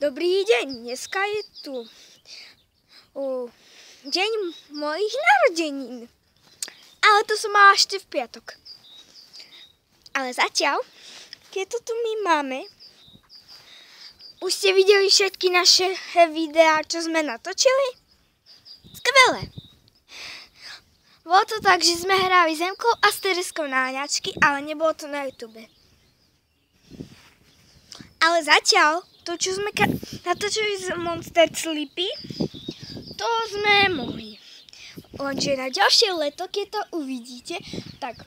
Dobrý deň, dneska je tu deň mojich narodenín. Ale to som mala ešte v piatok. Ale zatiaľ, keď to tu my máme, už ste videli všetky naše videá, čo sme natočili? Skvelé! Bolo to tak, že sme hrali Zemkou a s Tereskou na Aňačky, ale nebolo to na YouTube. Ale zatiaľ, to, čo sme natočili z Monster Sleepy, to sme mohli. Lenže na ďalšie leto, keď to uvidíte, tak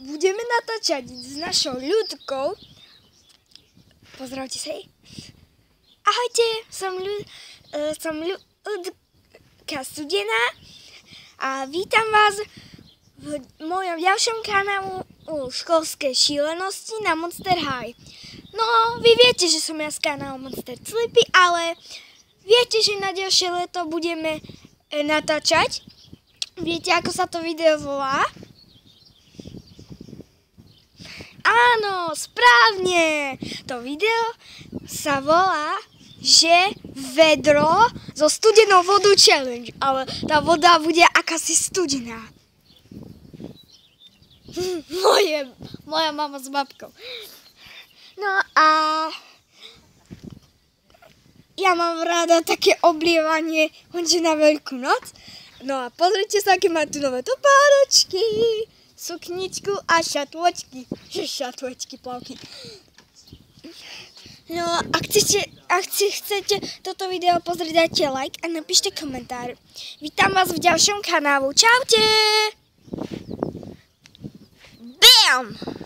budeme natáčať s našou ľudkou. Pozdravte sa jej. Ahojte, som ľudka Studená a vítam vás v mojom ďalšom kanálu Školské šílenosti na Monster High. No, vy viete, že som ja z kanálu Monster Sleepy, ale viete, že na ďalšie leto budeme natáčať. Viete, ako sa to video volá? Áno, správne! To video sa volá, že vedro so studenou vodou challenge, ale tá voda bude akási studená. Moja mama s babkou. No a ja mám rada také oblievanie honže na Veľkú noc. No a pozrite sa, aké má tu nové topánočky, sukničku a šatôčky. Šatôčky, plavky. No a ak chcete toto video pozrieť, dajte like a napíšte komentár. Vítam vás v ďalšom kanálu. Čaute! Bam!